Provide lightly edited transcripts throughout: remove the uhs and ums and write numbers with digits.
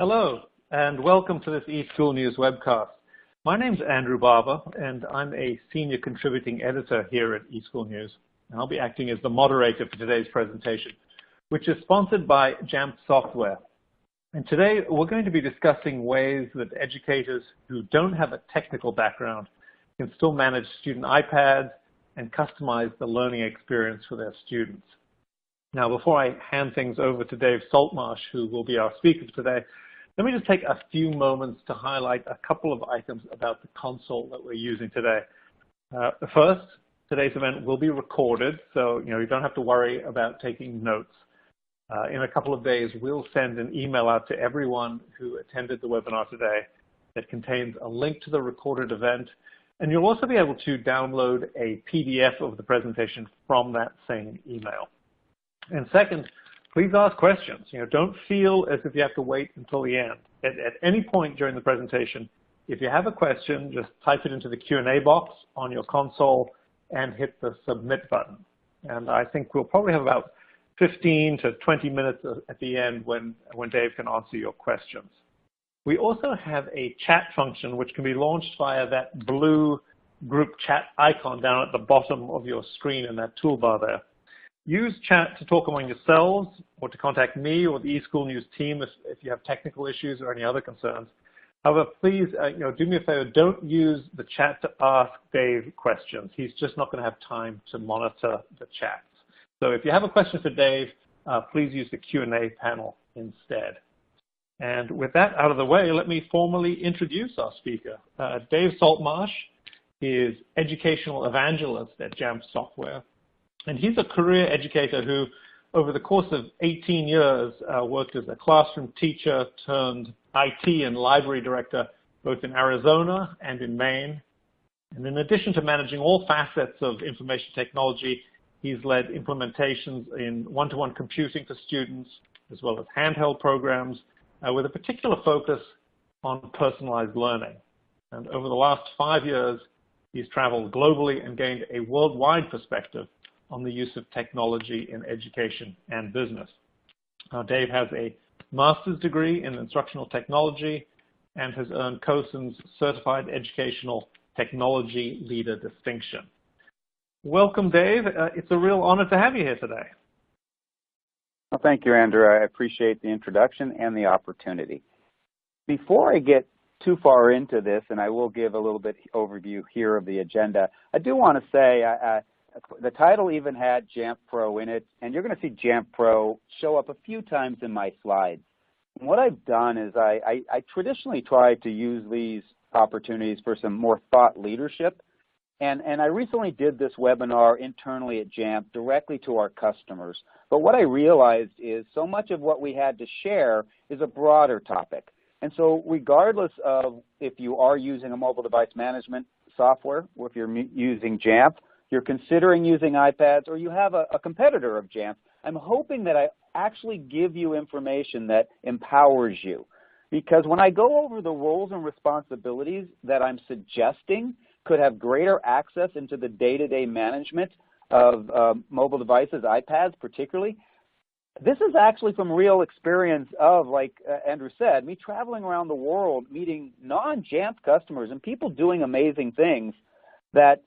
Hello, and welcome to this eSchool News webcast. My name's Andrew Barber, and I'm a senior contributing editor here at eSchool News. And I'll be acting as the moderator for today's presentation, which is sponsored by Jamf Software. And today, we're going to be discussing ways that educators who don't have a technical background can still manage student iPads and customize the learning experience for their students. Now, before I hand things over to Dave Saltmarsh, who will be our speaker today, let me just take a few moments to highlight a couple of items about the console that we're using today. First, today's event will be recorded, so you don't have to worry about taking notes. In a couple of days, we'll send an email out to everyone who attended the webinar today that contains a link to the recorded event, and you'll also be able to download a PDF of the presentation from that same email. And second, please ask questions. Don't feel as if you have to wait until the end. At any point during the presentation, if you have a question, just type it into the Q&A box on your console and hit the submit button. And I think we'll probably have about 15 to 20 minutes at the end when Dave can answer your questions. We also have a chat function which can be launched via that blue group chat icon down at the bottom of your screen in that toolbar there. Use chat to talk among yourselves or to contact me or the eSchool News team if you have technical issues or any other concerns. However, please do me a favor, don't use the chat to ask Dave questions. He's just not going to have time to monitor the chats. So if you have a question for Dave, please use the Q&A panel instead. And with that out of the way, let me formally introduce our speaker. Dave Saltmarsh is Educational Evangelist at Jamf Software. And he's a career educator who, over the course of 18 years, worked as a classroom teacher turned IT and library director, both in Arizona and in Maine. And in addition to managing all facets of information technology, he's led implementations in one-to-one computing for students, as well as handheld programs, with a particular focus on personalized learning. And over the last 5 years, he's traveled globally and gained a worldwide perspective on the use of technology in education and business. Dave has a master's degree in instructional technology and has earned COSIN's Certified Educational Technology Leader distinction. Welcome, Dave. It's a real honor to have you here today. Well, thank you, Andrew. I appreciate the introduction and the opportunity. Before I get too far into this, and I will give a little bit overview here of the agenda, I do want to say the title even had Jamf Pro in it, and you're going to see Jamf Pro show up a few times in my slides. And what I've done is I traditionally try to use these opportunities for some more thought leadership, and I recently did this webinar internally at Jamf directly to our customers. But what I realized is so much of what we had to share is a broader topic. And so regardless of if you are using a mobile device management software, or if you're using Jamf, you're considering using iPads, or you have a competitor of Jamf, I'm hoping that I actually give you information that empowers you. Because when I go over the roles and responsibilities that I'm suggesting could have greater access into the day-to-day management of mobile devices, iPads particularly, this is actually from real experience of, like Andrew said, me traveling around the world, meeting non-Jamf customers and people doing amazing things that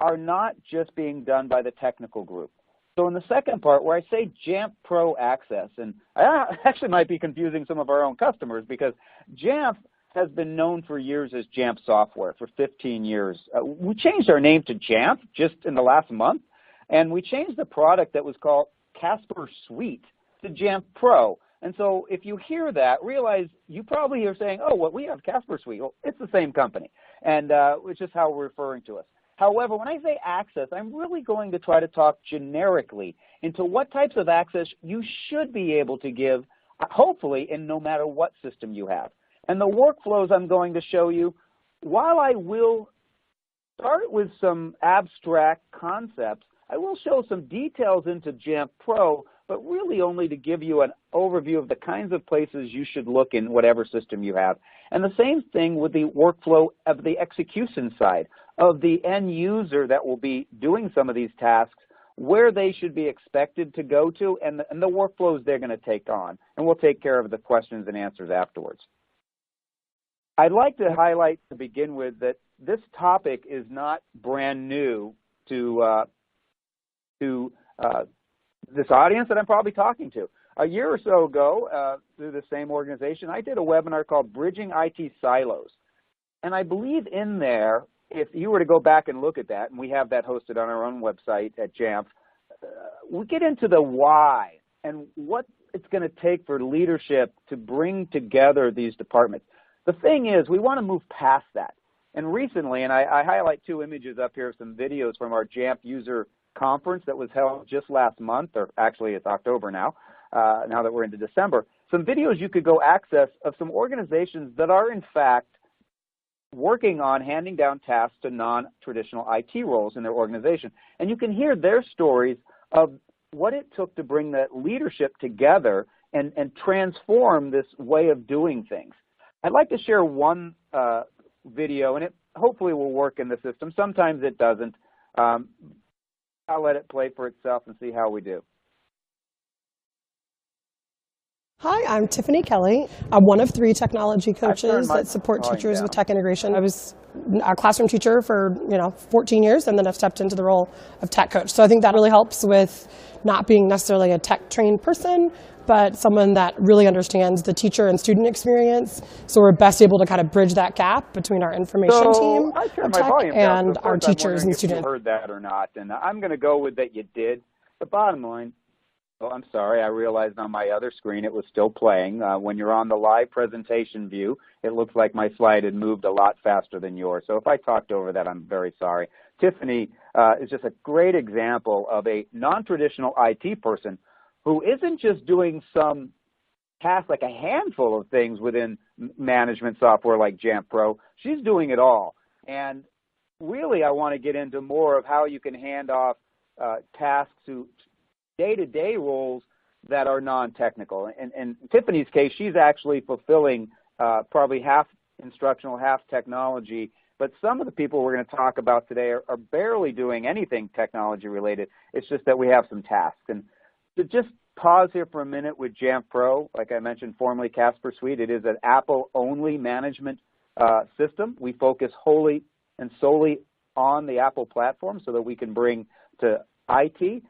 are not just being done by the technical group. So in the second part, where I say Jamf Pro Access, and I actually might be confusing some of our own customers because Jamf has been known for years as Jamf Software for 15 years. We changed our name to Jamf just in the last month, and we changed the product that was called Casper Suite to Jamf Pro. And so if you hear that, realize you probably are saying, oh, well, we have Casper Suite. Well, it's the same company, and which is how we're referring to us. However, when I say access, I'm really going to try to talk generically into what types of access you should be able to give, hopefully, in no matter what system you have. And the workflows I'm going to show you, while I will start with some abstract concepts, I will show some details into Jamf Pro, but really only to give you an overview of the kinds of places you should look in whatever system you have. And the same thing with the workflow of the execution side, of the end user that will be doing some of these tasks, where they should be expected to go to, and the workflows they're going to take on. And we'll take care of the questions and answers afterwards. I'd like to highlight to begin with that this topic is not brand new to this audience that I'm probably talking to. A year or so ago, through the same organization, I did a webinar called Bridging IT Silos. And I believe in there, if you were to go back and look at that, and we have that hosted on our own website at Jamf, we get into the why and what it's going to take for leadership to bring together these departments. The thing is, we want to move past that. And recently, and I highlight two images up here of some videos from our Jamf user conference that was held just last month, or actually it's October now, now that we're into December. Some videos you could go access of some organizations that are in fact working on handing down tasks to non-traditional IT roles in their organization. And you can hear their stories of what it took to bring that leadership together and transform this way of doing things. I'd like to share one video, and it hopefully will work in the system. Sometimes it doesn't. I'll let it play for itself and see how we do. Hi, I'm Tiffany Kelly. I'm one of 3 technology coaches that support teachers with tech integration. I was a classroom teacher for 14 years, and then I've stepped into the role of tech coach. So I think that really helps with not being necessarily a tech trained person, but someone that really understands the teacher and student experience. So we're best able to kind of bridge that gap between our information team of tech and our teachers and students. You heard that or not, and I'm going to go with that you did. The bottom line, oh, I'm sorry, I realized on my other screen it was still playing. When you're on the live presentation view, it looks like my slide had moved a lot faster than yours. So if I talked over that, I'm very sorry. Tiffany is just a great example of a non-traditional IT person who isn't just doing some task, like a handful of things within management software like Jamf Pro. She's doing it all. And really, I want to get into more of how you can hand off tasks to day-to-day roles that are non-technical. And in Tiffany's case, she's actually fulfilling probably half instructional, half technology. But some of the people we're going to talk about today are barely doing anything technology-related. It's just that we have some tasks. And to just pause here for a minute with Jamf Pro, like I mentioned, formerly Casper Suite, it is an Apple-only management system. We focus wholly and solely on the Apple platform so that we can bring to IT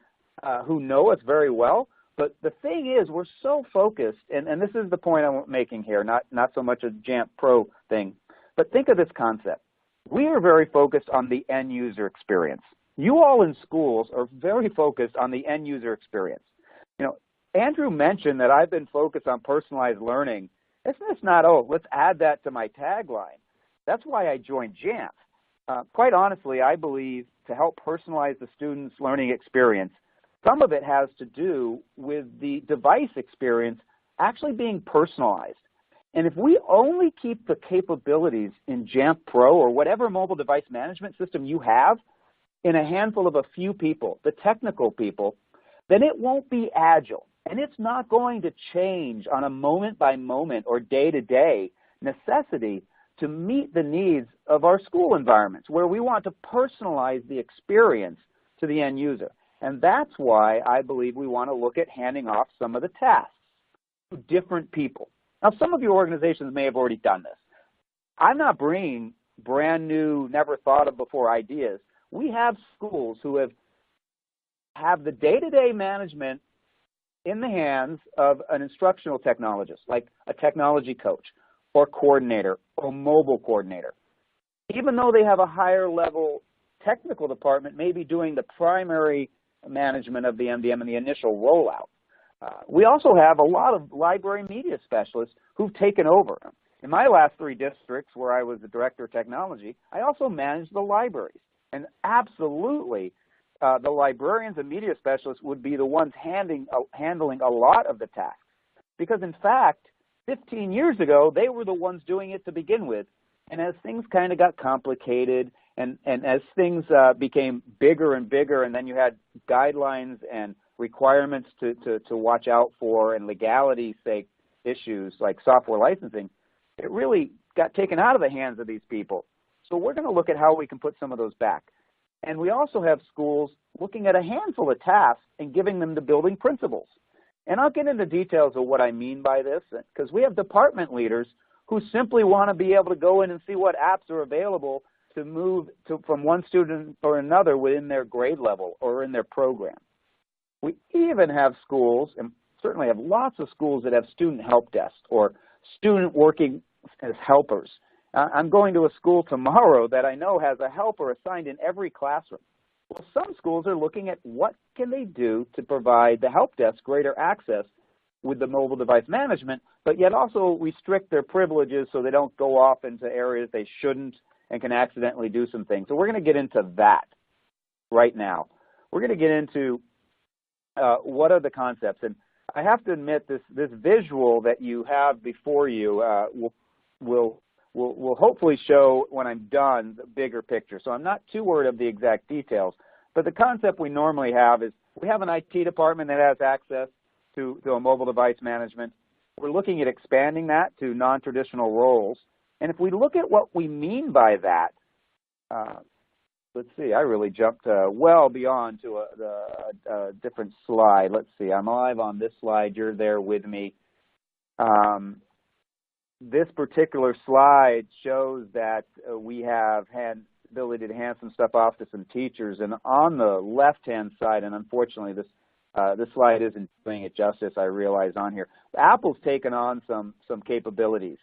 who know us very well. But the thing is, we're so focused, and this is the point I'm making here, not so much a Jamf Pro thing, but think of this concept. We are very focused on the end user experience. You all in schools are very focused on the end user experience. Andrew mentioned that I've been focused on personalized learning. It's not, oh, let's add that to my tagline. That's why I joined Jamf. Quite honestly, I believe to help personalize the student's learning experience, some of it has to do with the device experience actually being personalized. And if we only keep the capabilities in Jamf Pro or whatever mobile device management system you have in a handful of a few people, the technical people, then it won't be agile. And it's not going to change on a moment-by-moment or day-to-day necessity to meet the needs of our school environments, where we want to personalize the experience to the end user. And that's why I believe we want to look at handing off some of the tasks to different people. Now, some of your organizations may have already done this. I'm not bringing brand new, never thought of before ideas. We have schools who have the day-to-day management in the hands of an instructional technologist, like a technology coach or coordinator or mobile coordinator. Even though they have a higher level technical department, maybe doing the primary management of the MDM and the initial rollout. We also have a lot of library media specialists who've taken over. In my last 3 districts where I was the director of technology, I also managed the libraries. And absolutely, the librarians and media specialists would be the ones handling a lot of the tasks. Because in fact, 15 years ago, they were the ones doing it to begin with. And as things kind of got complicated and as things became bigger and bigger, and then you had guidelines and requirements to watch out for and legality sake issues like software licensing, it really got taken out of the hands of these people. So we're going to look at how we can put some of those back. And we also have schools looking at a handful of tasks and giving them the building principles. And I'll get into details of what I mean by this, because we have department leaders who simply want to be able to go in and see what apps are available to move from one student or another within their grade level or in their program. We even have schools, and certainly have lots of schools that have student help desks or student working as helpers. I'm going to a school tomorrow that I know has a helper assigned in every classroom. Well, some schools are looking at what can they do to provide the help desk greater access with the mobile device management, but yet also restrict their privileges so they don't go off into areas they shouldn't and can accidentally do some things. So we're going to get into that right now. We're going to get into what are the concepts. And I have to admit, this visual that you have before you will hopefully show, when I'm done, the bigger picture. So I'm not too worried of the exact details. But the concept we normally have is we have an IT department that has access to a mobile device management. We're looking at expanding that to non-traditional roles. And if we look at what we mean by that, let's see, I really jumped well beyond to a different slide. Let's see, I'm live on this slide. You're there with me. This particular slide shows that we have had ability to hand some stuff off to some teachers. And on the left-hand side, and unfortunately this slide isn't doing it justice, I realize on here, Apple's taken on some capabilities.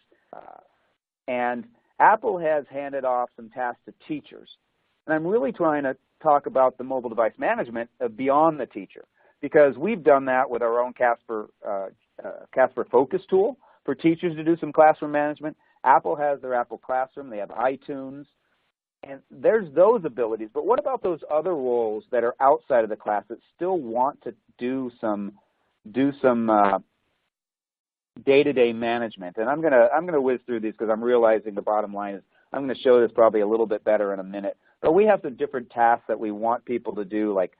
And Apple has handed off some tasks to teachers. And I'm really trying to talk about the mobile device management beyond the teacher, because we've done that with our own Casper Focus tool for teachers to do some classroom management. Apple has their Apple Classroom. They have iTunes. And there's those abilities. But what about those other roles that are outside of the class that still want to do some day-to-day management? And I'm gonna whiz through these because I'm realizing the bottom line is I'm going to show this probably a little bit better in a minute. But we have some different tasks that we want people to do, like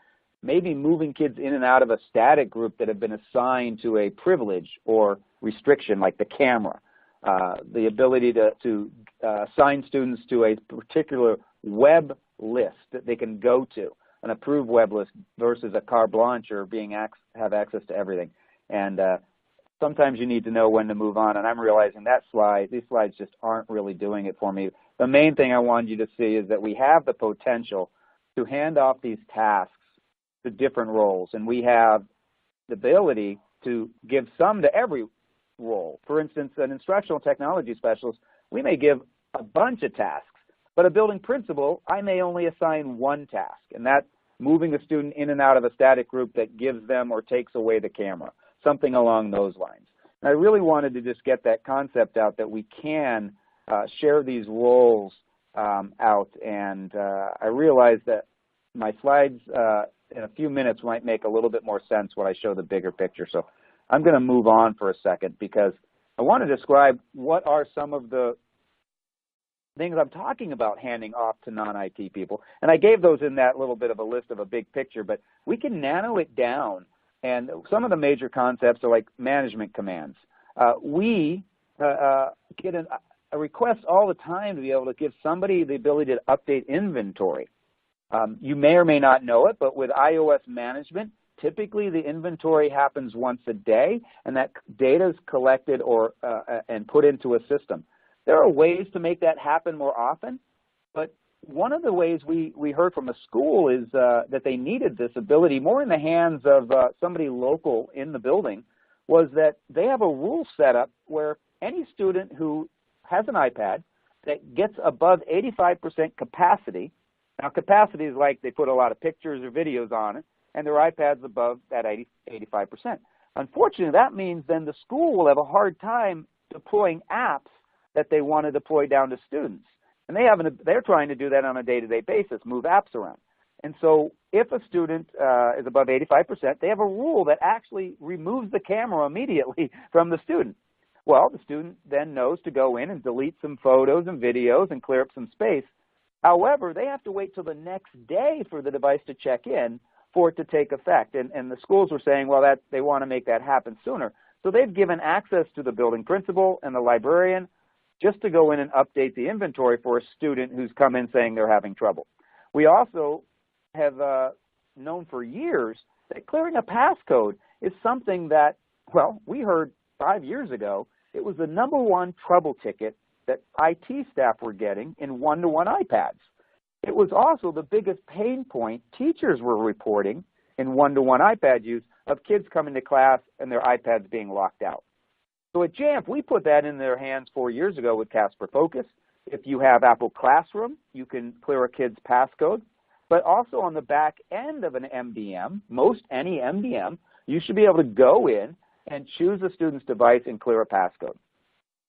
maybe moving kids in and out of a static group that have been assigned to a privilege or restriction, like the camera. The ability to assign students to a particular web list that they can go to, an approved web list versus a carte blanche or have access to everything. And sometimes you need to know when to move on, and I'm realizing these slides just aren't really doing it for me. The main thing I wanted you to see is that we have the potential to hand off these tasks to different roles, and we have the ability to give some to every role. For instance, an instructional technology specialist, we may give a bunch of tasks, but a building principal, I may only assign one task, and that's moving a student in and out of a static group that gives them or takes away the camera, something along those lines. And I really wanted to just get that concept out that we can share these roles out, and I realize that my slides in a few minutes might make a little bit more sense when I show the bigger picture. So I'm going to move on for a second because I want to describe what are some of the things I'm talking about handing off to non-IT people. And I gave those in that little bit of a list of a big picture, but we can nano it down. And some of the major concepts are like management commands. We get a request all the time to be able to give somebody the ability to update inventory. You may or may not know it, but with iOS management, typically the inventory happens once a day, and that data is collected and put into a system. There are ways to make that happen more often, but one of the ways we heard from a school is that they needed this ability more in the hands of somebody local in the building, was that they have a rule set up where any student who has an iPad that gets above 85% capacity, now capacity is like they put a lot of pictures or videos on it, and their iPad's above that 85%. Unfortunately, that means then the school will have a hard time deploying apps that they want to deploy down to students. And they're trying to do that on a day-to-day basis, move apps around. And so if a student is above 85%, they have a rule that actually removes the camera immediately from the student. Well, the student then knows to go in and delete some photos and videos and clear up some space. However, they have to wait till the next day for the device to check in for it to take effect. And the schools were saying, well, they want to make that happen sooner. So they've given access to the building principal and the librarian just to go in and update the inventory for a student who's come in saying they're having trouble. We also have known for years that clearing a passcode is something that, well, we heard 5 years ago, it was the #1 trouble ticket that IT staff were getting in one-to-one iPads. It was also the biggest pain point teachers were reporting in one-to-one iPad use of kids coming to class and their iPads being locked out. So at Jamf, we put that in their hands 4 years ago with Casper Focus. If you have Apple Classroom, you can clear a kid's passcode. But also on the back end of an MDM, any MDM, you should be able to go in and choose a student's device and clear a passcode.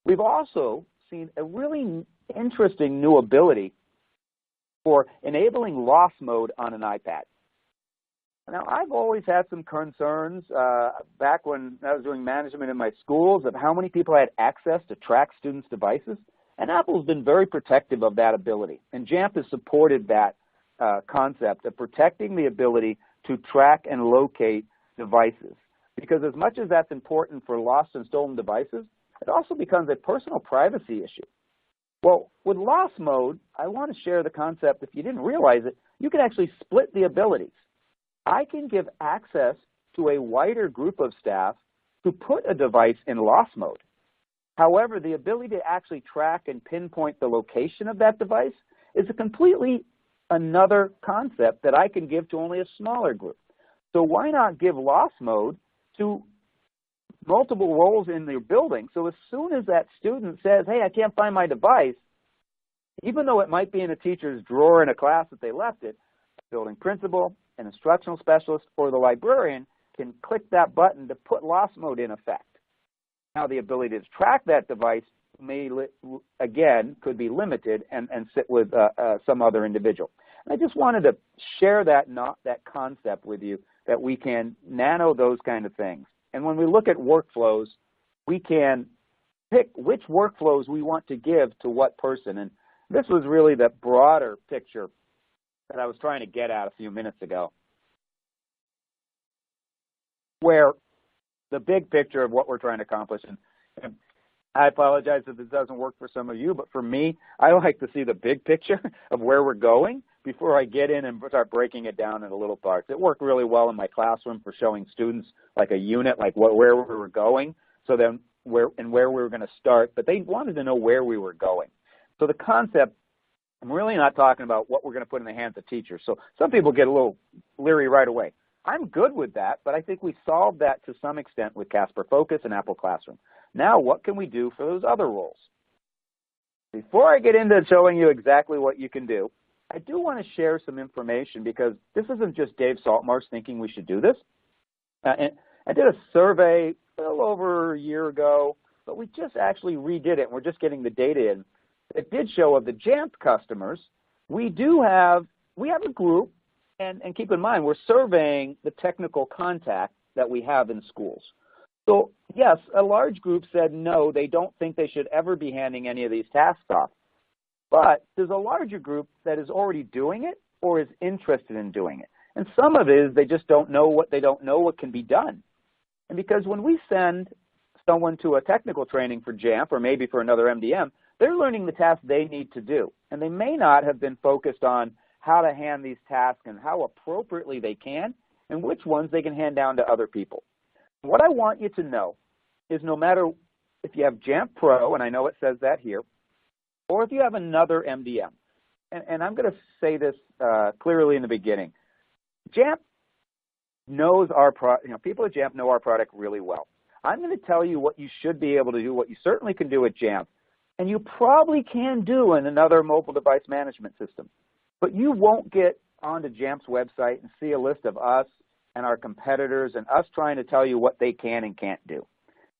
We've also seen a really interesting new ability for enabling loss mode on an iPad. Now, I've always had some concerns back when I was doing management in my schools of how many people had access to track students' devices, and Apple's been very protective of that ability. And Jamf has supported that concept of protecting the ability to track and locate devices. Because as much as that's important for lost and stolen devices, it also becomes a personal privacy issue. Well, with loss mode, I want to share the concept, if you didn't realize it, you can actually split the abilities. I can give access to a wider group of staff to put a device in loss mode. However, the ability to actually track and pinpoint the location of that device is a completely another concept that I can give to only a smaller group. So why not give loss mode to multiple roles in the building, so as soon as that student says, hey, I can't find my device, even though it might be in a teacher's drawer in a class that they left it, the building principal, an instructional specialist, or the librarian can click that button to put loss mode in effect. Now, the ability to track that device may, again, could be limited and sit with some other individual. And I just wanted to share that concept with you, that we can nano those kind of things. And when we look at workflows, we can pick which workflows we want to give to what person. And this was really the broader picture that I was trying to get at a few minutes ago, where the big picture of what we're trying to accomplish, and I apologize if this doesn't work for some of you, but for me, I like to see the big picture of where we're going before I get in and start breaking it down into little parts. It worked really well in my classroom for showing students like a unit, like where we were going, so then where we were going to start, but they wanted to know where we were going. So the concept, I'm really not talking about what we're going to put in the hands of teachers. So some people get a little leery right away. I'm good with that, but I think we solved that to some extent with Casper Focus and Apple Classroom. Now, what can we do for those other roles? Before I get into showing you exactly what you can do, I do want to share some information, because this isn't just Dave Saltmarsh thinking we should do this. And I did a survey a little over a year ago, but we just actually redid it, and we're just getting the data in. It did show of the Jamf customers, we have a group, and keep in mind, we're surveying the technical contact that we have in schools. So yes, a large group said no, they don't think they should ever be handing any of these tasks off. But there's a larger group that is already doing it or is interested in doing it. And some of it is they just don't know what can be done. And because when we send someone to a technical training for Jamf or maybe for another MDM, they're learning the tasks they need to do. And they may not have been focused on how to hand these tasks and how appropriately they can and which ones they can hand down to other people. What I want you to know is no matter if you have Jamf Pro, and I know it says that here, or if you have another MDM, and I'm going to say this clearly in the beginning, Jamf knows our people at Jamf know our product really well. I'm going to tell you what you should be able to do, what you certainly can do at Jamf, and you probably can do in another mobile device management system. But you won't get onto Jamf's website and see a list of us and our competitors and us trying to tell you what they can and can't do.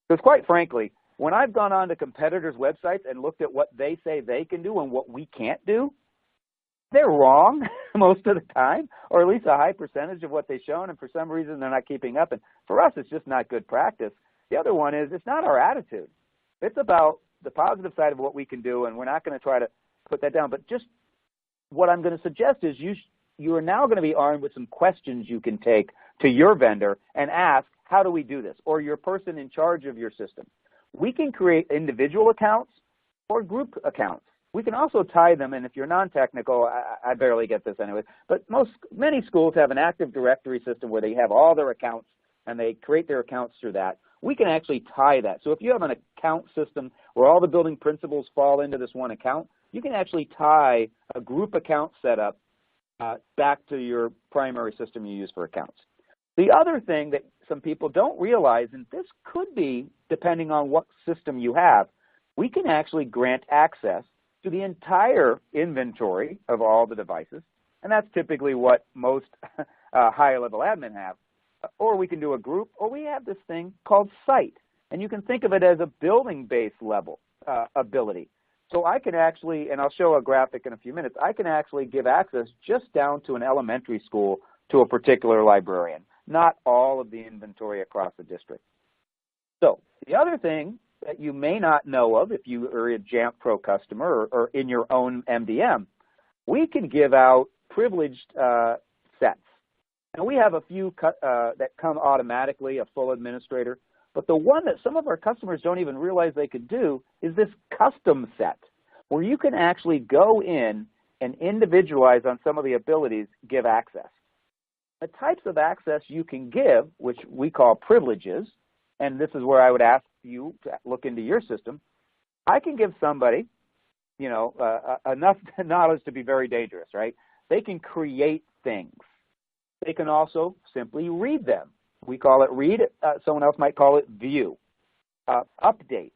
Because quite frankly, when I've gone on to competitors' websites and looked at what they say they can do and what we can't do, they're wrong most of the time, or at least a high percentage of what they've shown, and for some reason they're not keeping up. And for us, it's just not good practice. The other one is it's not our attitude. It's about the positive side of what we can do, and we're not going to try to put that down. But just what I'm going to suggest is you are now going to be armed with some questions you can take to your vendor and ask, how do we do this? Or your person in charge of your system. We can create individual accounts or group accounts. We can also tie them, and if you're non-technical, I barely get this anyway, but many schools have an Active Directory system where they have all their accounts and they create their accounts through that. We can actually tie that. So if you have an account system where all the building principals fall into this one account, you can actually tie a group account setup back to your primary system you use for accounts. The other thing that some people don't realize, and this could be depending on what system you have, we can actually grant access to the entire inventory of all the devices, and that's typically what most high-level admin have. Or we can do a group, or we have this thing called site, and you can think of it as a building-based level ability. So I can actually, and I'll show a graphic in a few minutes, I can actually give access just down to an elementary school to a particular librarian, not all of the inventory across the district. So the other thing that you may not know of if you are a Jamf Pro customer or in your own MDM, we can give out privileged sets. And we have a few that come automatically, a full administrator, but the one that some of our customers don't even realize they could do is this custom set, where you can actually go in and individualize on some of the abilities, give access. The types of access you can give, which we call privileges, and this is where I would ask you to look into your system. I can give somebody, enough knowledge to be very dangerous, right? They can create things. They can also simply read them. We call it read. Someone else might call it view, update,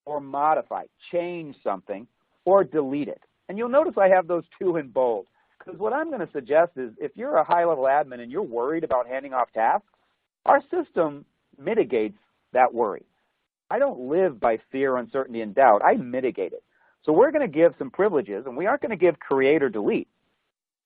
or modify, change something, or delete it. And you'll notice I have those two in bold, because what I'm going to suggest is if you're a high-level admin and you're worried about handing off tasks, our system mitigates that worry. I don't live by fear, uncertainty, and doubt. I mitigate it. So we're going to give some privileges, and we aren't going to give create or delete.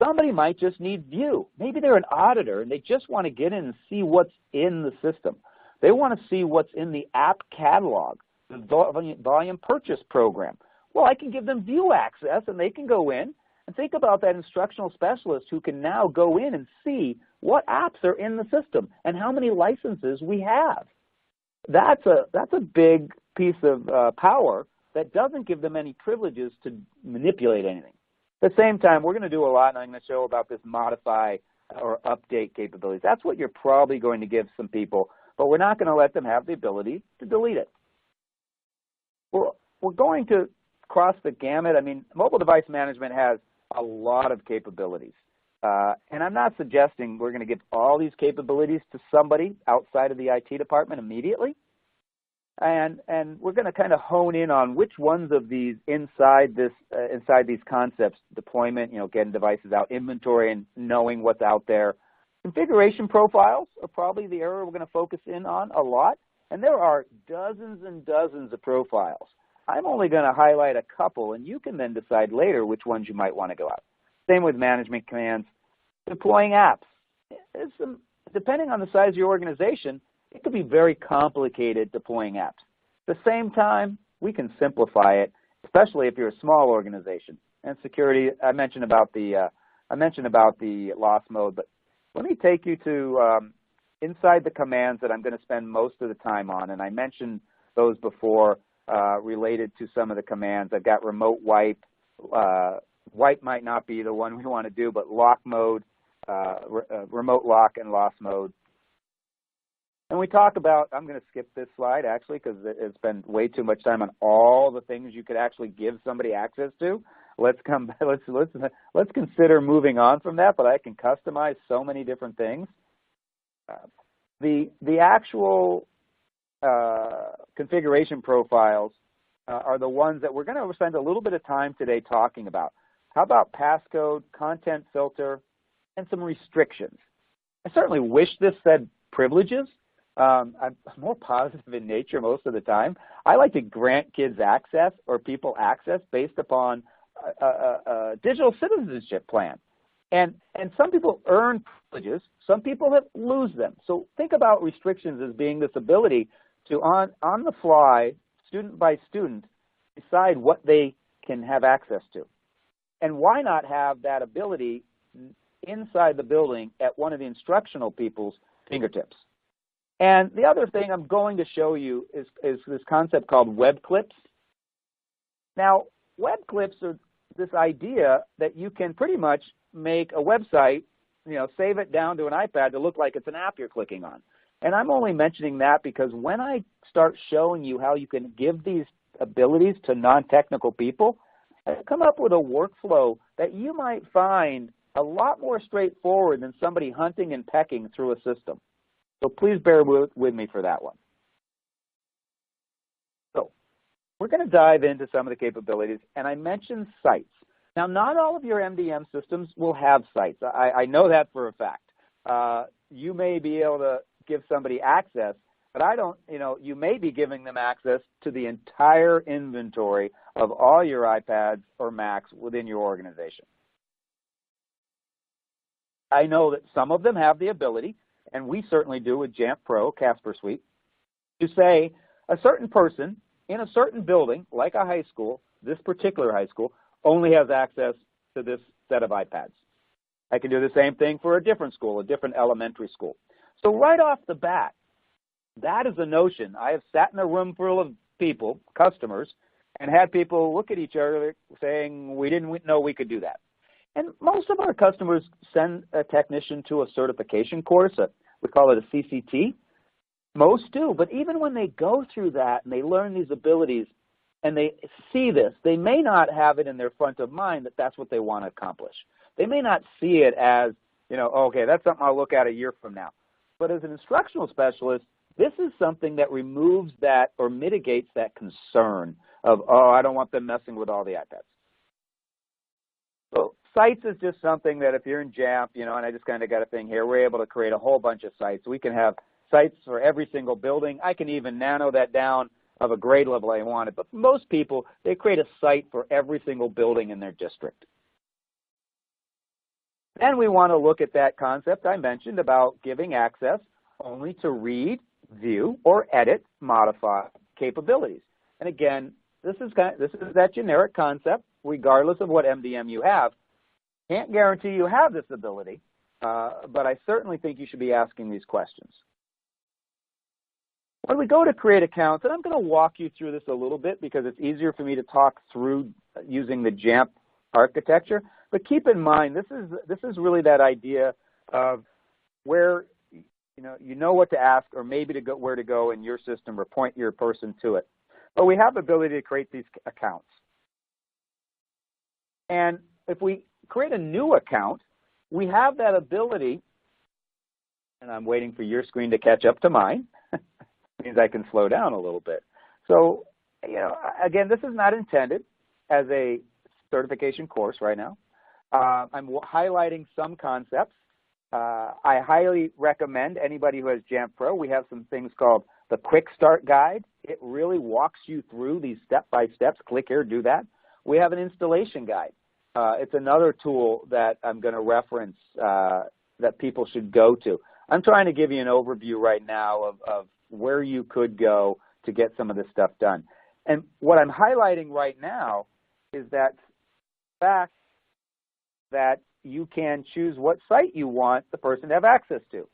Somebody might just need view. Maybe they're an auditor, and they just want to get in and see what's in the system. They want to see what's in the app catalog, the volume purchase program. Well, I can give them view access, and they can go in and think about that instructional specialist who can now go in and see what apps are in the system and how many licenses we have. That's a big piece of power that doesn't give them any privileges to manipulate anything. At the same time, we're going to do a lot, and I'm going to show about this modify or update capabilities. That's what you're probably going to give some people, but we're not going to let them have the ability to delete it. We're going to cross the gamut. I mean, mobile device management has a lot of capabilities. And I'm not suggesting we're going to give all these capabilities to somebody outside of the IT department immediately. And we're going to kind of hone in on which ones of these inside these concepts, deployment, getting devices out, inventory, and knowing what's out there. Configuration profiles are probably the area we're going to focus in on a lot. And there are dozens and dozens of profiles. I'm only going to highlight a couple, and you can then decide later which ones you might want to go out. Same with management commands. Deploying apps. Depending on the size of your organization, it could be very complicated deploying apps. At the same time, we can simplify it, especially if you're a small organization. And security, I mentioned about the loss mode, but let me take you to inside the commands that I'm going to spend most of the time on, and I mentioned those before related to some of the commands. I've got remote wipe. Wipe might not be the one we want to do, but lock mode, remote lock and loss mode. And we talk about, I'm going to skip this slide actually because it's been way too much time on all the things you could actually give somebody access to. Let's consider moving on from that, but I can customize so many different things. The actual configuration profiles are the ones that we're going to spend a little bit of time today talking about. How about passcode, content filter, and some restrictions? I certainly wish this said privileges. I'm more positive in nature most of the time. I like to grant kids access or people access based upon a digital citizenship plan. And some people earn privileges, some people lose them. So think about restrictions as being this ability to, on the fly, student by student, decide what they can have access to. And why not have that ability inside the building at one of the instructional people's fingertips? And the other thing I'm going to show you is this concept called web clips. Now, web clips are this idea that you can pretty much make a website, save it down to an iPad to look like it's an app you're clicking on. And I'm only mentioning that because when I start showing you how you can give these abilities to non-technical people, I come up with a workflow that you might find a lot more straightforward than somebody hunting and pecking through a system. So please bear with me for that one. So we're going to dive into some of the capabilities, and I mentioned sites. Now, not all of your MDM systems will have sites. I know that for a fact. You may be able to give somebody access, but I don't, you may be giving them access to the entire inventory of all your iPads or Macs within your organization. I know that some of them have the ability, and we certainly do with Jamf Pro, Casper Suite, to say a certain person in a certain building, like a high school, this particular high school, only has access to this set of iPads. I can do the same thing for a different school, a different elementary school. So right off the bat, that is a notion. I have sat in a room full of people, customers, and had people look at each other saying, we didn't know we could do that. And most of our customers send a technician to a certification course. We call it a CCT. Most do, but even when they go through that and they learn these abilities and they see this, they may not have it in their front of mind that that's what they want to accomplish. They may not see it as, okay, that's something I'll look at a year from now. But as an instructional specialist, this is something that removes that or mitigates that concern of, I don't want them messing with all the iPads. So sites is just something that if you're in Jamf, and I just kind of got a thing here, we're able to create a whole bunch of sites. We can have sites for every single building. I can even nano that down of a grade level I wanted. But most people, they create a site for every single building in their district. Then we want to look at that concept I mentioned about giving access only to read, view, or edit, modify capabilities. And again, this is that generic concept, regardless of what MDM you have. Can't guarantee you have this ability, but I certainly think you should be asking these questions. When we go to create accounts, and I'm going to walk you through this a little bit because it's easier for me to talk through using the Jamf architecture, but keep in mind this is really that idea of where you know what to ask or maybe to go where to go in your system or point your person to it. But we have the ability to create these accounts. And if we create a new account, we have that ability, and I'm waiting for your screen to catch up to mine. Means I can slow down a little bit. So, again, this is not intended as a certification course right now. I'm highlighting some concepts. I highly recommend anybody who has Jamf Pro. We have some things called the Quick Start Guide. It really walks you through these step-by-steps. Click here, do that. We have an installation guide. It's another tool that I'm going to reference that people should go to. I'm trying to give you an overview right now of where you could go to get some of this stuff done. And what I'm highlighting right now is that fact that you can choose what site you want the person to have access to.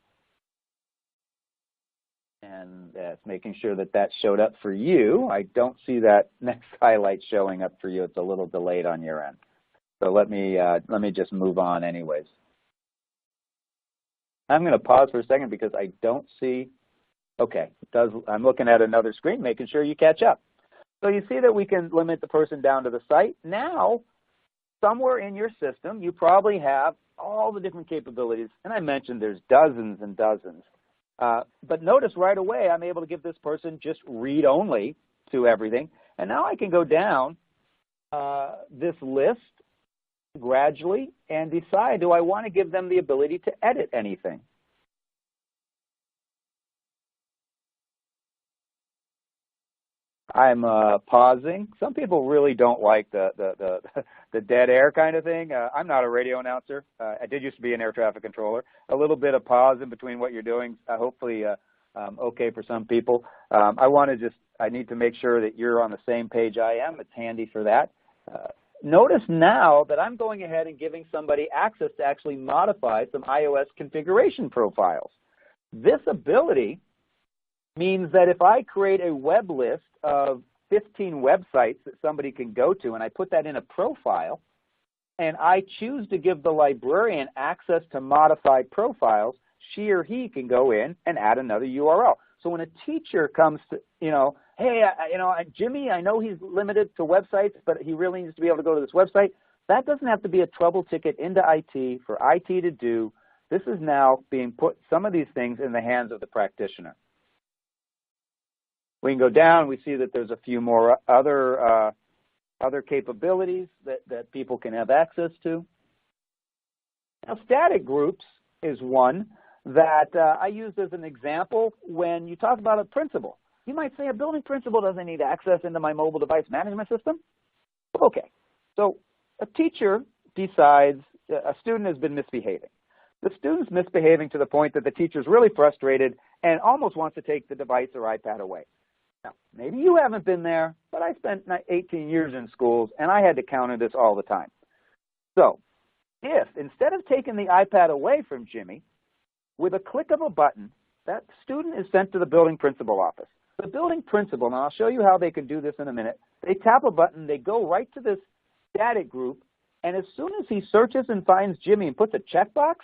And that's making sure that that showed up for you. I don't see that next highlight showing up for you. It's a little delayed on your end. So let me just move on anyways. I'm going to pause for a second because I don't see. Okay, I'm looking at another screen, making sure you catch up. So you see that we can limit the person down to the site. Now, somewhere in your system, you probably have all the different capabilities. And I mentioned there's dozens and dozens. But notice right away, I'm able to give this person just read-only to everything. And now I can go down this list gradually and decide, do I want to give them the ability to edit anything? I'm pausing. Some people really don't like the dead air kind of thing. I'm not a radio announcer. I did used to be an air traffic controller. A little bit of pause in between what you're doing, hopefully okay for some people. I need to make sure that you're on the same page I am. It's handy for that. Notice now that I'm going ahead and giving somebody access to actually modify some iOS configuration profiles. This ability means that if I create a web list of 15 websites that somebody can go to, and I put that in a profile, and I choose to give the librarian access to modify profiles, she or he can go in and add another URL. So when a teacher comes to, hey, Jimmy, I know he's limited to websites, but he really needs to be able to go to this website, that doesn't have to be a trouble ticket into IT for IT to do. This is now being put, some of these things, in the hands of the practitioner. We can go down. We see that there's a few more other capabilities that people can have access to. Now, static groups is one that I used as an example when you talk about a principal. You might say a building principal doesn't need access into my mobile device management system. Okay, so a teacher decides a student has been misbehaving. The student's misbehaving to the point that the teacher's really frustrated and almost wants to take the device or iPad away. Now, maybe you haven't been there, but I spent 18 years in schools, and I had to counter this all the time. So if, instead of taking the iPad away from Jimmy, with a click of a button, that student is sent to the building principal office. The building principal, and I'll show you how they can do this in a minute, they tap a button, they go right to this static group, and as soon as he searches and finds Jimmy and puts a checkbox,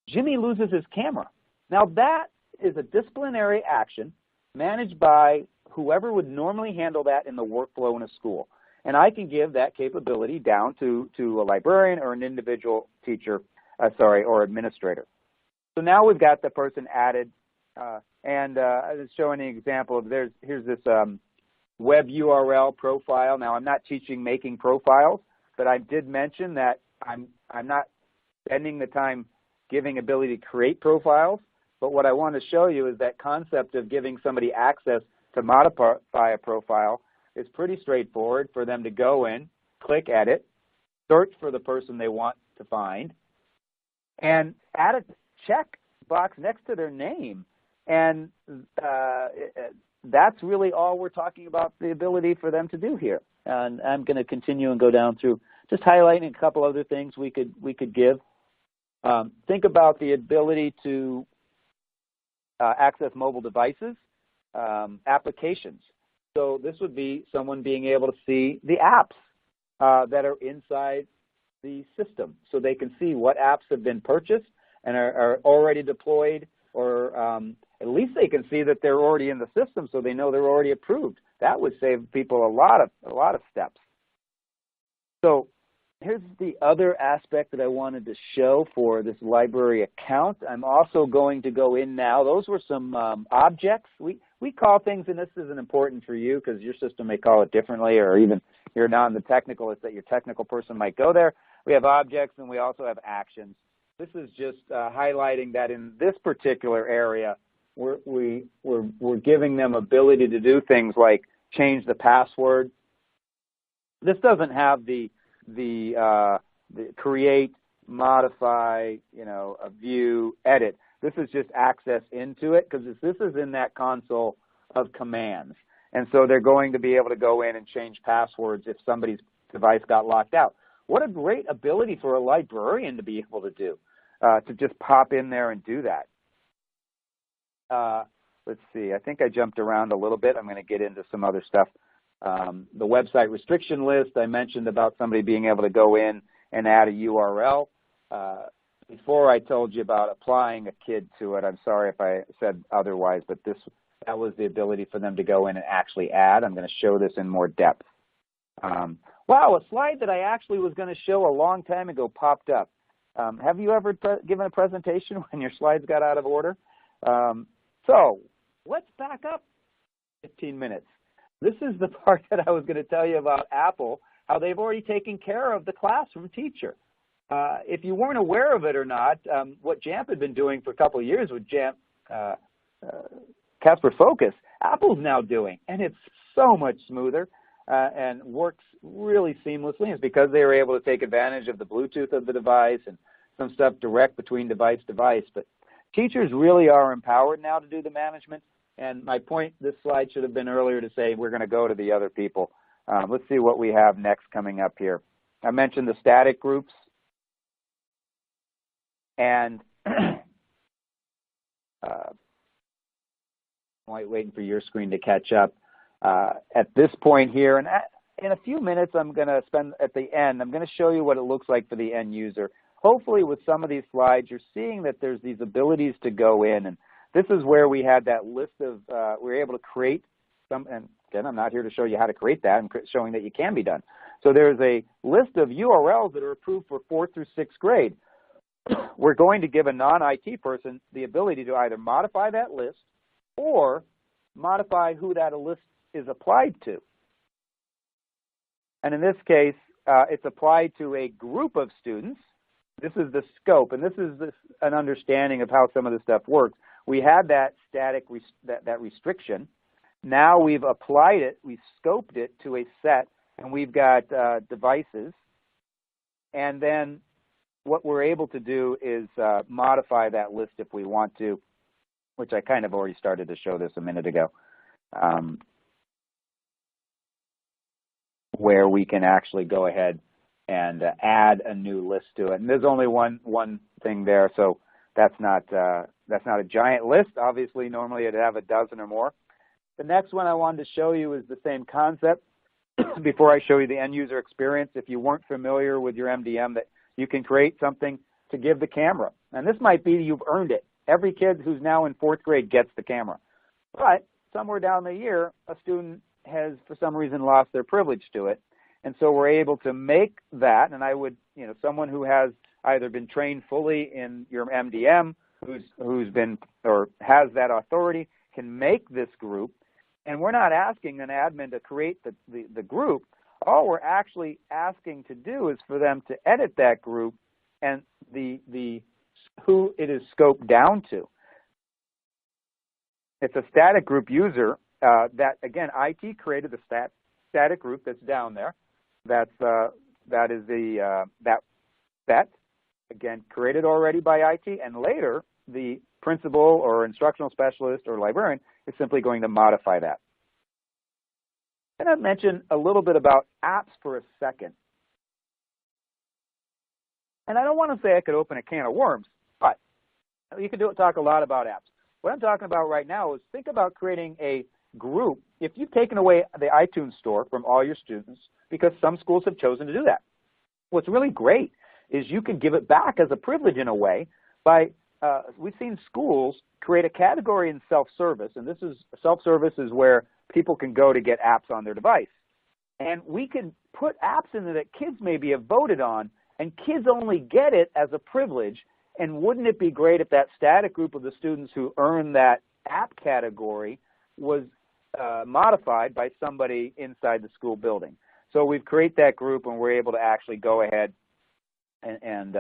Jimmy loses his camera. Now that is a disciplinary action managed by whoever would normally handle that in the workflow in a school. And I can give that capability down to a librarian or an individual teacher, or administrator. So now we've got the person added, and I was showing an example of here's this web URL profile. Now I'm not teaching making profiles, but I did mention that I'm not spending the time giving ability to create profiles. But what I want to show you is that concept of giving somebody access to modify a profile is pretty straightforward for them to go in, click edit, search for the person they want to find, and add a check box next to their name. And that's really all we're talking about, the ability for them to do here. And I'm going to continue and go down through just highlighting a couple other things we could give. Think about the ability to access mobile devices, applications. So this would be someone being able to see the apps that are inside the system, so they can see what apps have been purchased and are already deployed, or at least they can see that they're already in the system, so they know they're already approved. That would save people a lot of steps. So here's the other aspect that I wanted to show for this library account. I'm also going to go in now. Those were some objects. We call things, and this isn't important for you because your system may call it differently, or even you're not in the technical, it's that your technical person might go there. We have objects, and we also have actions. This is just highlighting that in this particular area, we're giving them ability to do things like change the password. This doesn't have the create, modify, a view, edit. This is just access into it, because this is in that console of commands. And so they're going to be able to go in and change passwords if somebody's device got locked out. What a great ability for a librarian to be able to do, to just pop in there and do that. Let's see, I think I jumped around a little bit. I'm going to get into some other stuff. The website restriction list, I mentioned about somebody being able to go in and add a URL. Before I told you about applying a kid to it. I'm sorry if I said otherwise, but that was the ability for them to go in and actually add. I'm going to show this in more depth. Wow, a slide that I actually was going to show a long time ago popped up. Have you ever given a presentation when your slides got out of order? So let's back up 15 minutes. This is the part that I was going to tell you about Apple, how they've already taken care of the classroom teacher. If you weren't aware of it or not, what Jamf had been doing for a couple of years with Jamf Casper Focus, Apple's now doing, and it's so much smoother and works really seamlessly. It's because they were able to take advantage of the Bluetooth of the device and some stuff direct between device to device. But teachers really are empowered now to do the management. And my point, this slide should have been earlier to say we're going to go to the other people. Let's see what we have next coming up here. I mentioned the static groups. And waiting for your screen to catch up. at this point here. And in a few minutes, I'm going to spend at the end, I'm going to show you what it looks like for the end user. Hopefully with some of these slides, you're seeing that there's these abilities to go in. And this is where we had that list of, we were able to create some, and again, I'm not here to show you how to create that. I'm showing that you can be done. So there's a list of URLs that are approved for 4th through 6th grade. We're going to give a non-IT person the ability to either modify that list or modify who that list is applied to. And in this case, it's applied to a group of students. This is the scope, and this is an understanding of how some of this stuff works. We had that static that restriction. Now we've applied it, we've scoped it to a set, and we've got devices. And then what we're able to do is modify that list if we want to, which I kind of already started to show this a minute ago, where we can actually go ahead and add a new list to it. And there's only one thing there, so that's not a giant list. Obviously, normally it'd have a dozen or more. The next one I wanted to show you is the same concept. Before I show you the end user experience, if you weren't familiar with your MDM, that you can create something to give the camera. And this might be you've earned it. Every kid who's now in 4th grade gets the camera. But somewhere down the year, a student has, for some reason, lost their privilege to it. And so we're able to make that, and I would, someone who has either been trained fully in your MDM, who's been or has that authority, can make this group. And we're not asking an admin to create the group. All we're actually asking to do is for them to edit that group and who it is scoped down to. It's a static group user that, again, IT created the static group that's down there. That is that set, again, created already by IT, and later the principal or instructional specialist or librarian is simply going to modify that. And I've mentioned a little bit about apps for a second. And I don't want to say I could open a can of worms, but you could talk a lot about apps. What I'm talking about right now is think about creating a group. If you've taken away the iTunes store from all your students, because some schools have chosen to do that, what's really great is you can give it back as a privilege in a way by, we've seen schools create a category in self-service, and this is self-service is where people can go to get apps on their device. And we can put apps in there that kids maybe have voted on, and kids only get it as a privilege. And wouldn't it be great if that static group of the students who earn that app category was modified by somebody inside the school building? So we've created that group, and we're able to actually go ahead and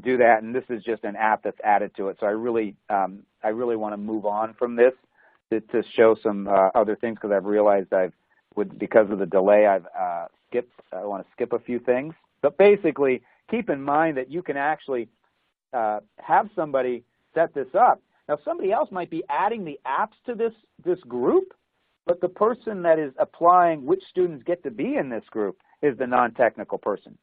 do that. And this is just an app that's added to it. So I really want to move on from this to show some other things, because I've realized because of the delay, I want to skip a few things. But basically, keep in mind that you can actually have somebody set this up. Now, somebody else might be adding the apps to this group, but the person that is applying which students get to be in this group is the non-technical person.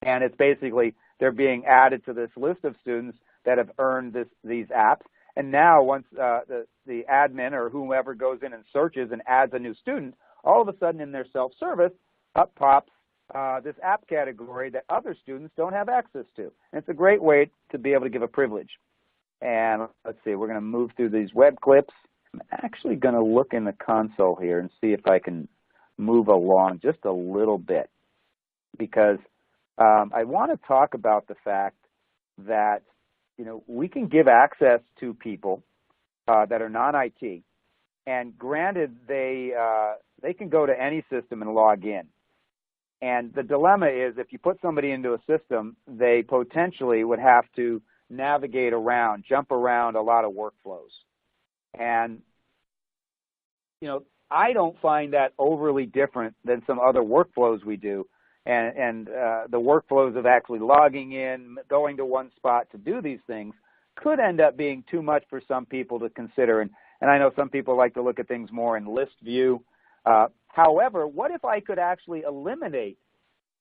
And it's basically they're being added to this list of students that have earned these apps. And now once the admin or whomever goes in and searches and adds a new student, all of a sudden in their self-service, up pops this app category that other students don't have access to. And it's a great way to be able to give a privilege. And let's see, we're going to move through these web clips. I'm actually going to look in the console here and see if I can move along just a little bit, because I want to talk about the fact that we can give access to people that are non-IT, and granted they can go to any system and log in. And the dilemma is if you put somebody into a system, they potentially would have to navigate around, jump around a lot of workflows. And, I don't find that overly different than some other workflows we do. And the workflows of actually logging in, going to one spot to do these things could end up being too much for some people to consider. And I know some people like to look at things more in list view. However, what if I could actually eliminate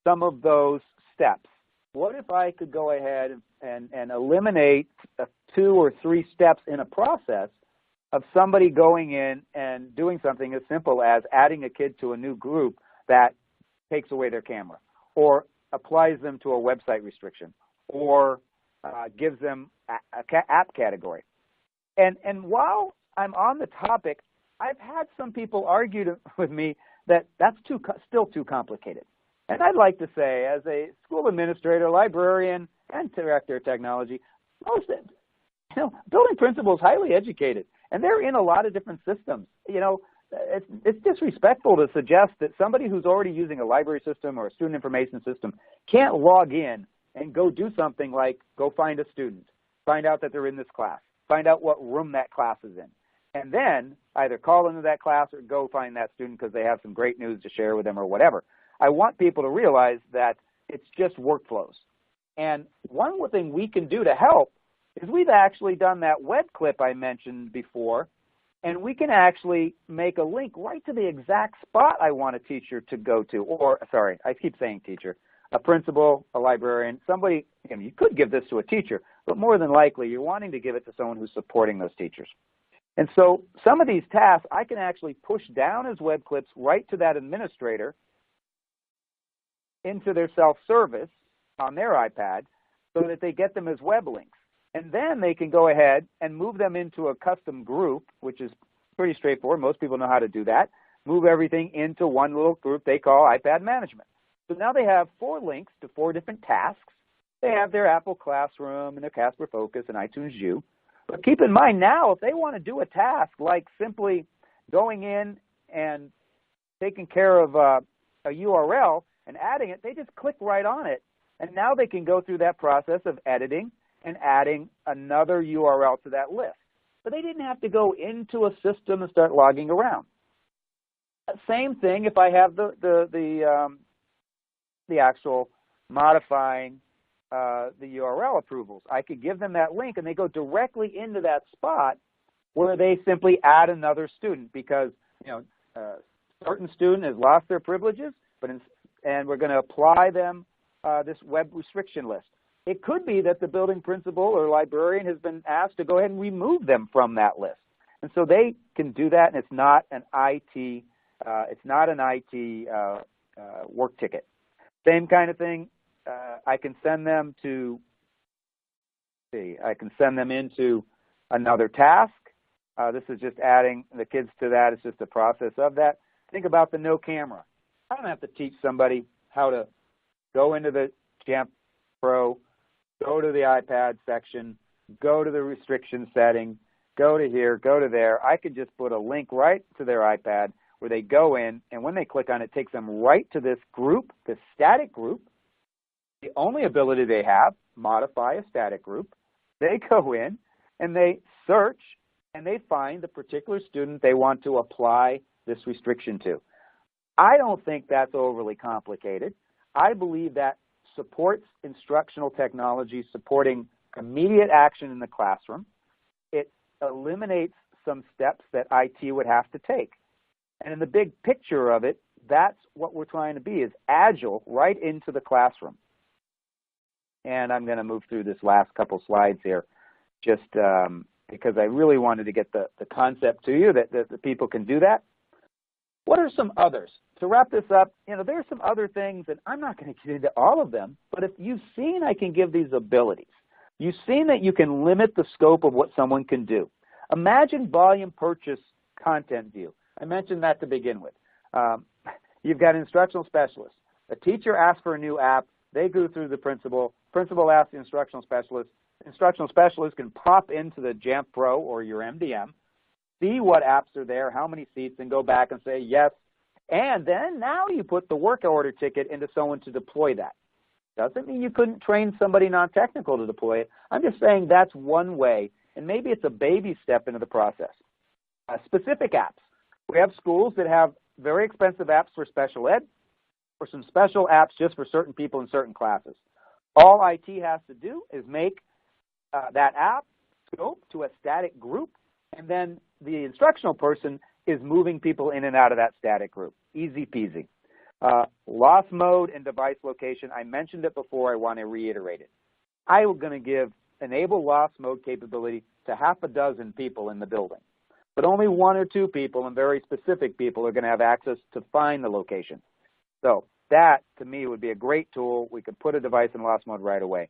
some of those steps? What if I could go ahead and eliminate 2 or 3 steps in a process of somebody going in and doing something as simple as adding a kid to a new group that takes away their camera, or applies them to a website restriction, or gives them a app category. And while I'm on the topic, I've had some people argue with me that that's still too complicated. And I'd like to say, as a school administrator, librarian, and director of technology, building principals highly educated, and they're in a lot of different systems. It's disrespectful to suggest that somebody who's already using a library system or a student information system can't log in and go do something like go find a student, find out that they're in this class, find out what room that class is in, and then either call into that class or go find that student because they have some great news to share with them or whatever. I want people to realize that it's just workflows. And one thing we can do to help is we've actually done that web clip I mentioned before, and we can actually make a link right to the exact spot I want a teacher to go to, or, sorry, I keep saying teacher, a principal, a librarian, somebody. You could give this to a teacher, but more than likely you're wanting to give it to someone who's supporting those teachers. And so some of these tasks I can actually push down as web clips right to that administrator into their self-service on their iPad so that they get them as web links. And then they can go ahead and move them into a custom group, which is pretty straightforward. Most people know how to do that. Move everything into one little group they call iPad management. So now they have 4 links to 4 different tasks. They have their Apple Classroom and their Casper Focus and iTunes U. But keep in mind now, if they want to do a task like simply going in and taking care of a URL and adding it, they just click right on it. And now they can go through that process of editing and adding another URL to that list. But they didn't have to go into a system and start logging around. Same thing if I have the actual modifying the URL approvals. I could give them that link and they go directly into that spot where they simply add another student because a certain student has lost their privileges, and we're going to apply them this web restriction list. It could be that the building principal or librarian has been asked to go ahead and remove them from that list. And so they can do that, and it's not an IT work ticket. Same kind of thing. I can send them to, I can send them into another task. This is just adding the kids to that. It's just a process of that. Think about the no camera. I don't have to teach somebody how to go into the Jamf Pro, go to the iPad section, go to the restriction setting, go to here, go to there. I could just put a link right to their iPad where they go in, and when they click on it, it takes them right to this group, this static group. The only ability they have, modify a static group. They go in and they search and they find the particular student they want to apply this restriction to. I don't think that's overly complicated. I believe that supports instructional technology, supporting immediate action in the classroom. It eliminates some steps that IT would have to take. And in the big picture of it, that's what we're trying to be, is agile right into the classroom. And I'm going to move through this last couple slides here just because I really wanted to get the concept to you that the people can do that. What are some others? To wrap this up, there's some other things, and I'm not going to get into all of them, but if you've seen I can give these abilities, you've seen that you can limit the scope of what someone can do. Imagine volume purchase content view. I mentioned that to begin with. You've got an instructional specialist. A teacher asks for a new app. They go through the principal. Principal asks the instructional specialist. The instructional specialist can pop into the Jamf Pro or your MDM, see what apps are there, how many seats, and go back and say yes. And then now you put the work order ticket into someone to deploy that. Doesn't mean you couldn't train somebody non-technical to deploy it. I'm just saying that's one way, and maybe it's a baby step into the process. Specific apps. We have schools that have very expensive apps for special ed, or some special apps just for certain people in certain classes. All IT has to do is make that app scope to a static group, and then the instructional person is moving people in and out of that static group. Easy peasy. Loss mode and device location. I mentioned it before. I want to reiterate it. I'm going to enable loss mode capability to half a dozen people in the building. but only 1 or 2 people, and very specific people, are going to have access to find the location. So that, to me, would be a great tool. We could put a device in lost mode right away.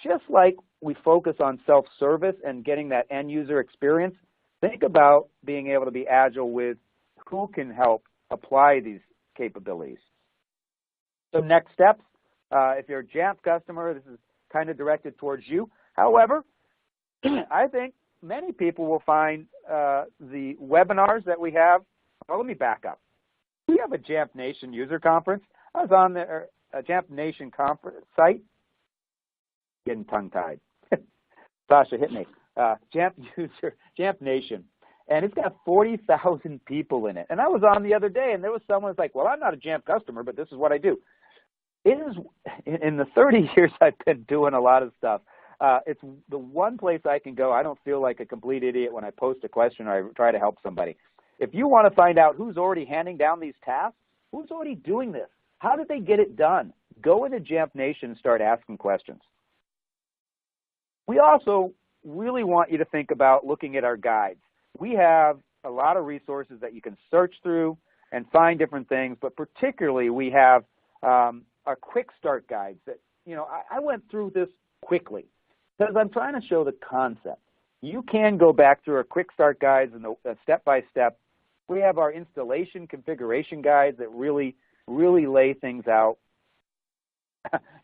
Just like we focus on self-service and getting that end-user experience, think about being able to be agile with who can help apply these capabilities. So next steps, if you're a Jamf customer, this is kind of directed towards you. However, I think many people will find the webinars that we have. Well, let me back up. We have a Jamf Nation user conference. I was on the Jamf Nation conference site. Getting tongue-tied. Sasha hit me. Jamf Nation. And it's got 40,000 people in it. And I was on the other day, and there was someone who's like, well, I'm not a Jamf customer, but this is what I do. It is, in the 30 years I've been doing a lot of stuff, it's the one place I can go. I don't feel like a complete idiot when I post a question or I try to help somebody. If you want to find out who's already handing down these tasks, who's already doing this, how did they get it done, go into Jamf Nation and start asking questions. We also really want you to think about looking at our guides. We have a lot of resources that you can search through and find different things, but particularly we have our quick start guides that, you know, I went through this quickly because I'm trying to show the concept. You can go back through our quick start guides and the step-by-step. We have our installation configuration guides that really lay things out.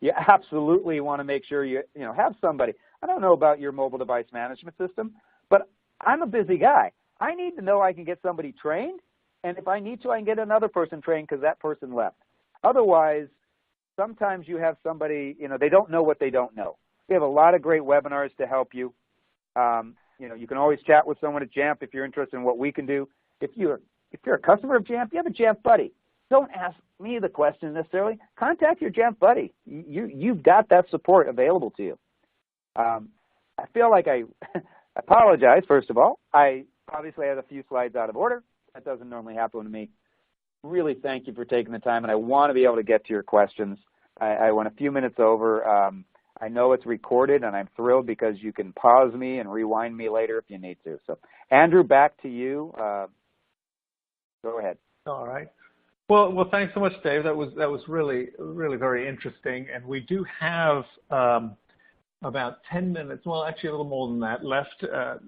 You absolutely want to make sure you have somebody. I don't know about your mobile device management system, but I'm a busy guy. I need to know I can get somebody trained, and if I need to, I can get another person trained because that person left. Otherwise, sometimes you have somebody, they don't know what they don't know. We have a lot of great webinars to help you. You can always chat with someone at Jamf if you're interested in what we can do. If you're a customer of Jamf, you have a Jamf buddy. Don't ask me the question necessarily. Contact your Jamf buddy. You've got that support available to you. I feel like I apologize, first of all. I obviously had a few slides out of order. That doesn't normally happen to me. Really thank you for taking the time, and I want to be able to get to your questions. I went a few minutes over. I know it's recorded, and I'm thrilled because you can pause me and rewind me later if you need to. So, Andrew, back to you. Go ahead. All right. Well, thanks so much, Dave. That was really very interesting, and we do have about 10 minutes, well, actually a little more than that, left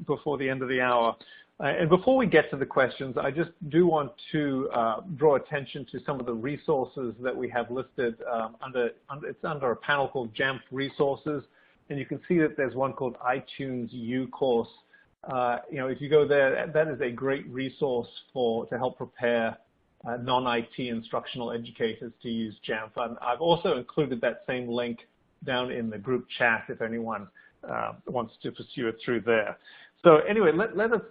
before the end of the hour. And before we get to the questions, I just do want to draw attention to some of the resources that we have listed it's under a panel called Jamf Resources, and you can see that there's one called iTunes U course. If you go there, that is a great resource to help prepare non-IT instructional educators to use Jamf. I've also included that same link down in the group chat if anyone wants to pursue it through there. So anyway, let us,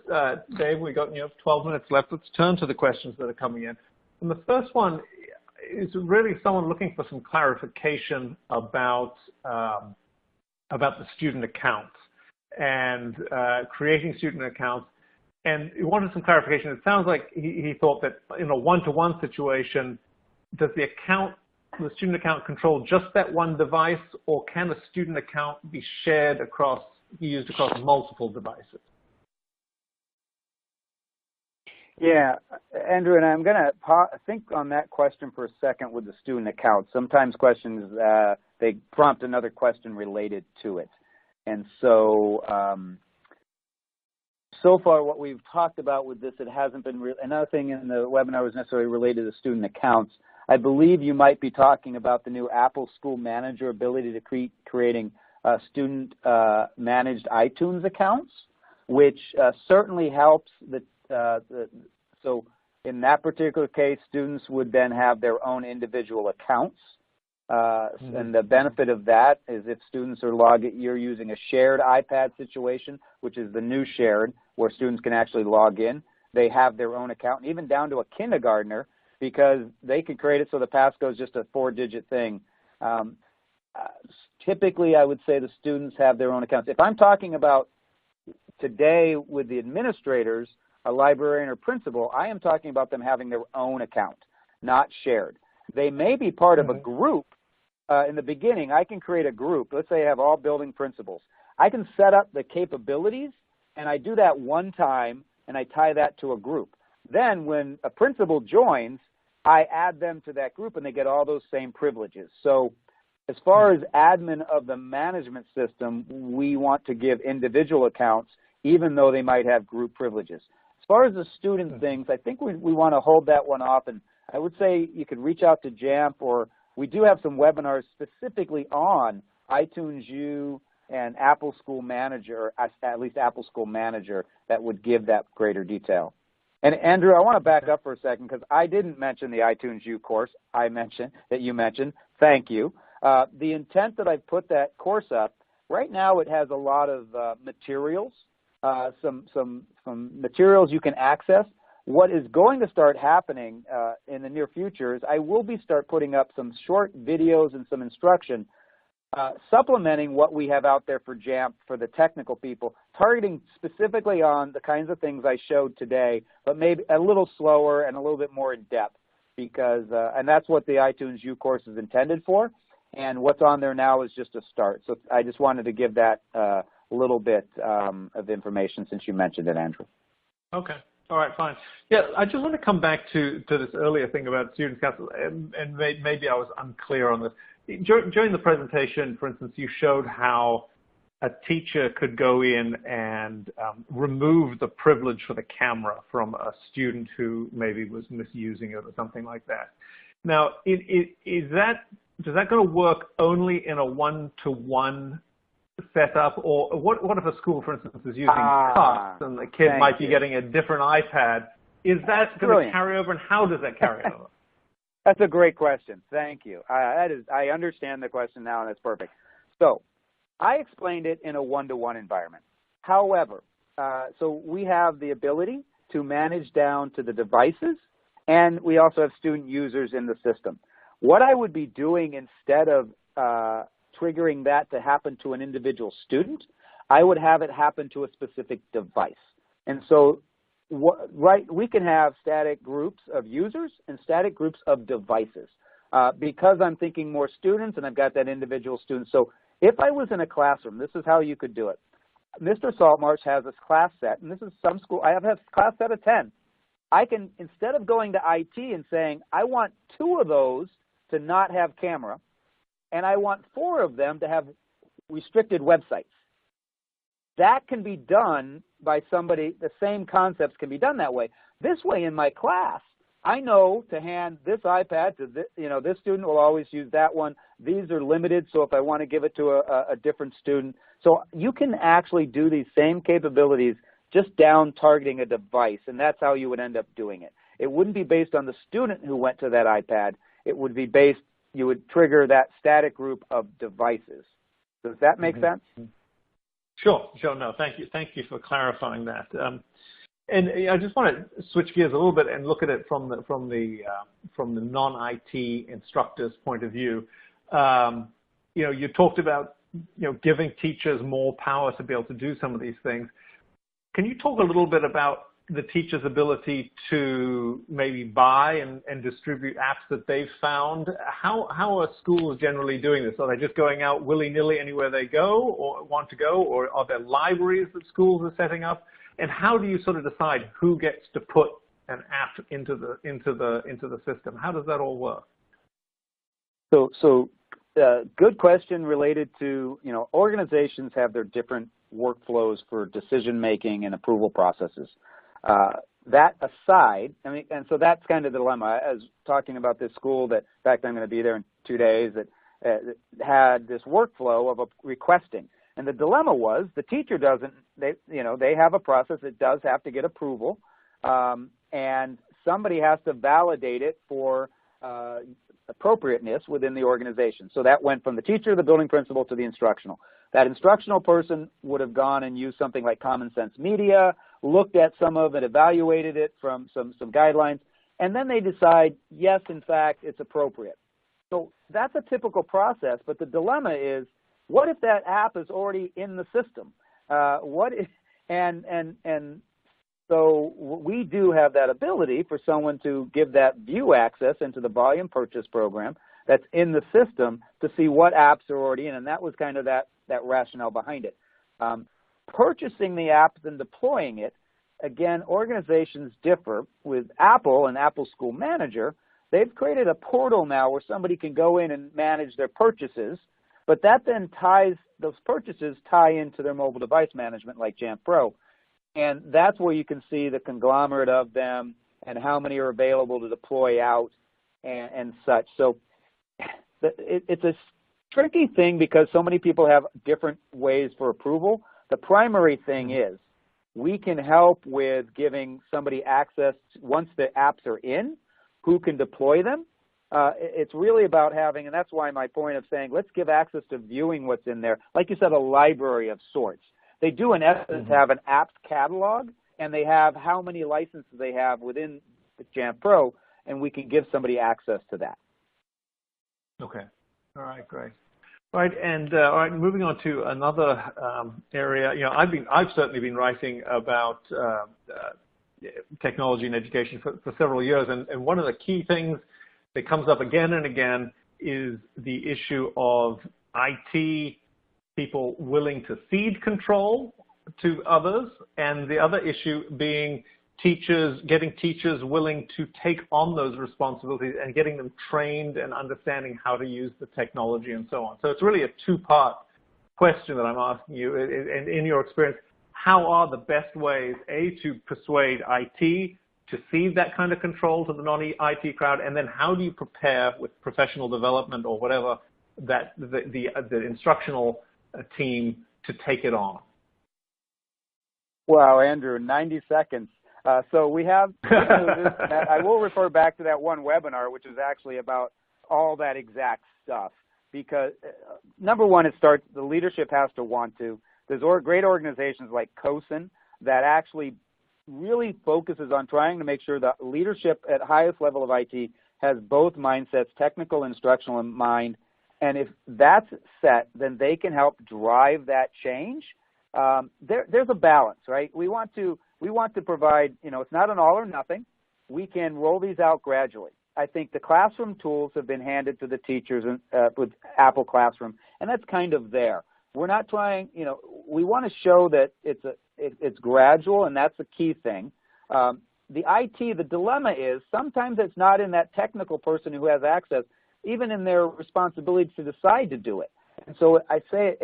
Dave, we got 12 minutes left. Let's turn to the questions that are coming in. And the first one is really someone looking for some clarification about the student accounts and creating student accounts. And he wanted some clarification. It sounds like he thought that in a one-to-one situation, does the student account control just that one device, or can a student account be used across multiple devices? Yeah, Andrew, and I'm going to think on that question for a second with the student account. Sometimes questions, they prompt another question related to it. And so, so far what we've talked about with this, it hasn't been another thing in the webinar was necessarily related to student accounts. I believe you might be talking about the new Apple School Manager ability to creating student managed iTunes accounts, which certainly helps. So in that particular case, students would then have their own individual accounts. And the benefit of that is if students are you're using a shared iPad situation, which is the new shared, where students can actually log in. They have their own account, and even down to a kindergartner, because they can create it so the passcode is just a 4-digit thing. Typically, I would say the students have their own accounts. If I'm talking about today with the administrators, a librarian or principal, I am talking about them having their own account, not shared. They may be part of a group. In the beginning, I can create a group. Let's say I have all building principals. I can set up the capabilities, and I do that one time and I tie that to a group. Then when a principal joins, I add them to that group, and they get all those same privileges. So as far as admin of the management system, we want to give individual accounts, even though they might have group privileges. As far as the student things, I think we want to hold that one off, and I would say you could reach out to Jamf, or we do have some webinars specifically on iTunes U and Apple School Manager, at least Apple School Manager, that would give that greater detail. And Andrew, I want to back up for a second because I didn't mention the iTunes U course that you mentioned. Thank you. The intent that I put that course up, right now it has a lot of materials, some materials you can access. What is going to start happening in the near future is I will start putting up some short videos and some instruction supplementing what we have out there for Jamf for the technical people, targeting specifically on the kinds of things I showed today, but maybe a little slower and a little bit more in depth, because and that's what the iTunes U course is intended for, and what's on there now is just a start. So I just wanted to give that little bit of information since you mentioned it, Andrew. Okay. All right, fine. Yeah, I just want to come back to this earlier thing about student council, and maybe I was unclear on this. During the presentation, for instance, you showed how a teacher could go in and remove the privilege for the camera from a student who maybe was misusing it or something like that. Now, does that going to work only in a one-to-one setup, or what if a school, for instance, is using Task and the kid might be getting a different iPad? Is that going to carry over, and how does that carry over? That's a great question. Thank you. I understand the question now, and it's perfect. So I explained it in a one-to-one environment. However, so we have the ability to manage down to the devices, and we also have student users in the system. What I would be doing instead of triggering that to happen to an individual student, I would have it happen to a specific device. And so we can have static groups of users and static groups of devices because I'm thinking more students and I've got that individual student. So if I was in a classroom, this is how you could do it. Mr. Saltmarsh has this class set, and this is some school. I have a class set of 10. I can, instead of going to IT and saying, I want 2 of those to not have camera, and I want 4 of them to have restricted websites. That can be done by somebody. The same concepts can be done that way. This way in my class, I know to hand this iPad to this, this student will always use that one. These are limited, so if I want to give it to a different student. So you can actually do these same capabilities just down targeting a device, and that's how you would end up doing it. It wouldn't be based on the student who went to that iPad. It would be based, you would trigger that static group of devices. Does that make sense? Sure. No, thank you for clarifying that. And I just want to switch gears a little bit and look at it from the non-IT instructor's point of view. You talked about giving teachers more power to be able to do some of these things. Can you talk a little bit about the teacher's ability to maybe buy and distribute apps that they've found? How are schools generally doing this? Are they just going out willy-nilly anywhere they go or want to go, or are there libraries that schools are setting up? And how do you sort of decide who gets to put an app into the system? How does that all work? So good question related to, organizations have their different workflows for decision making and approval processes. That aside, and so that's kind of the dilemma. I was talking about this school that, in fact, I'm going to be there in 2 days, that had this workflow of requesting. And the dilemma was the teacher doesn't, they have a process that does have to get approval, and somebody has to validate it for appropriateness within the organization. So that went from the teacher, the building principal, to the instructional. That instructional person would have gone and used something like Common Sense Media, looked at some of it, evaluated it from some guidelines, and then they decide, yes, in fact, it's appropriate. So that's a typical process, but the dilemma is, what if that app is already in the system? So we do have that ability for someone to give that view access into the volume purchase program that's in the system to see what apps are already in, and that was kind of that rationale behind it. Purchasing the apps and deploying it, again, organizations differ. With Apple and Apple School Manager, they've created a portal now where somebody can go in and manage their purchases, but that then those purchases tie into their mobile device management like Jamf Pro. And that's where you can see the conglomerate of them and how many are available to deploy out and such. So it's a tricky thing because so many people have different ways for approval. The primary thing is we can help with giving somebody access once the apps are in, who can deploy them. It's really about having, and that's why my point of saying, let's give access to viewing what's in there. Like you said, a library of sorts. They do, in essence, have an apps catalog, and they have how many licenses they have within the Jamf Pro, and we can give somebody access to that. Okay. All right, great. All right, and all right, moving on to another area. You know, I've certainly been writing about technology and education for several years, and one of the key things that comes up again and again is the issue of IT people willing to cede control to others, and the other issue being getting teachers willing to take on those responsibilities and getting them trained and understanding how to use the technology and so on. So it's really a two-part question that I'm asking you. And in your experience, how are the best ways, A, to persuade IT to cede that kind of control to the non-IT crowd, and then how do you prepare with professional development or whatever that the instructional team to take it on? Wow, Andrew, 90 seconds. So we have, I will refer back to that one webinar, which is actually about all that exact stuff. Because number one, the leadership has to want to. There's great organizations like COSIN that actually really focuses on trying to make sure that leadership at highest level of IT has both mindsets, technical and instructional in mind. And if that's set, then they can help drive that change. There's a balance, right? We want to provide, it's not an all or nothing. We can roll these out gradually. I think the classroom tools have been handed to the teachers with Apple Classroom, and that's kind of there. We're not trying, we want to show that it's gradual, and that's the key thing. The IT, the dilemma is sometimes it's not in that technical person who has access, even in their responsibility to decide to do it. And so I say,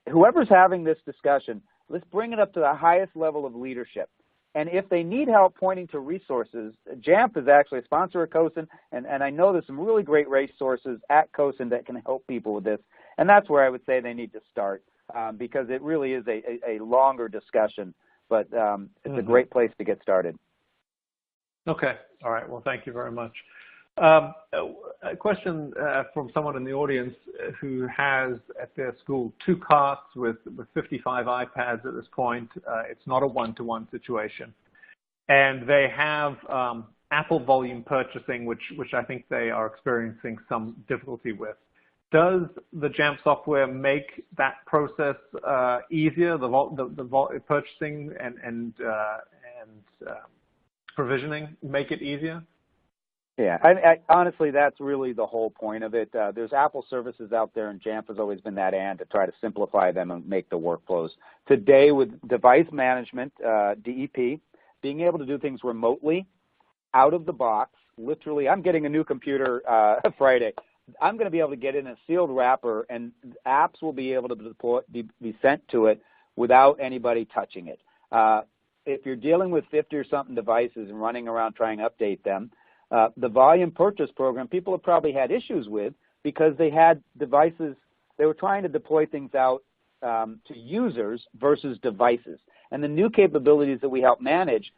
whoever's having this discussion, let's bring it up to the highest level of leadership. And if they need help pointing to resources, Jamf is actually a sponsor of COSIN, and I know there's some really great resources at COSIN that can help people with this. And that's where I would say they need to start, because it really is a longer discussion, but it's a great place to get started. Okay. All right. Well, thank you very much. A question from someone in the audience who has at their school 2 carts with 55 iPads at this point. It's not a one-to-one situation. And they have Apple volume purchasing, which I think they are experiencing some difficulty with. Does the Jamf software make that process easier, the purchasing and provisioning, make it easier? Yeah, honestly, that's really the whole point of it. There's Apple services out there, and Jamf has always been that to try to simplify them and make the workflows. Today, with device management, DEP, being able to do things remotely, out of the box, literally, I'm getting a new computer Friday. I'm going to be able to get in a sealed wrapper, and apps will be able to be sent to it without anybody touching it. If you're dealing with 50 or something devices and running around trying to update them, the volume purchase program, people have probably had issues with because they had devices, they were trying to deploy things out to users versus devices. And the new capabilities that we help manage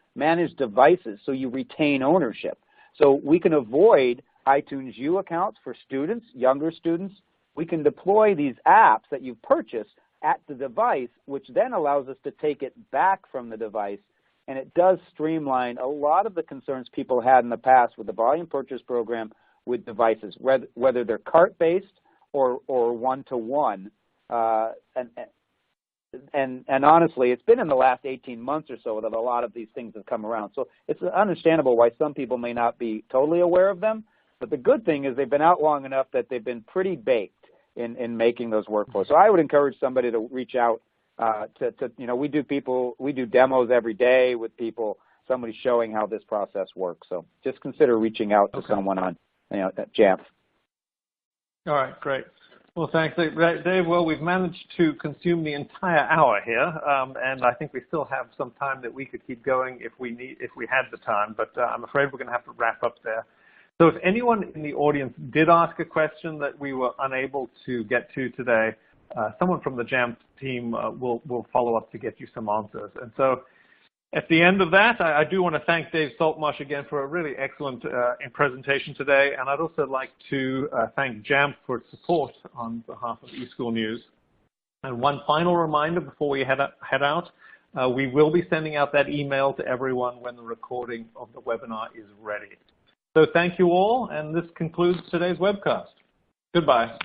devices so you retain ownership. So we can avoid iTunes U accounts for students, younger students. We can deploy these apps that you've purchased at the device, which then allows us to take it back from the device. And it does streamline a lot of the concerns people had in the past with the volume purchase program with devices, whether they're cart-based or one-to-one. And honestly, it's been in the last 18 months or so that a lot of these things have come around. So it's understandable why some people may not be totally aware of them. But the good thing is they've been out long enough that they've been pretty baked in making those workflows. So I would encourage somebody to reach out we do demos every day with people, somebody showing how this process works. So just consider reaching out to someone on, at Jamf. All right, great. Well, thanks, Dave. Well, we've managed to consume the entire hour here, and I think we still have some time that we could keep going if we had the time. But I'm afraid we're going to have to wrap up there. So, if anyone in the audience did ask a question that we were unable to get to today, someone from the Jamf team will follow up to get you some answers. And so, at the end of that, I do want to thank Dave Saltmarsh again for a really excellent presentation today, and I'd also like to thank Jamf for its support on behalf of eSchool News. And one final reminder before we head out, we will be sending out that email to everyone when the recording of the webinar is ready. So thank you all, and this concludes today's webcast. Goodbye.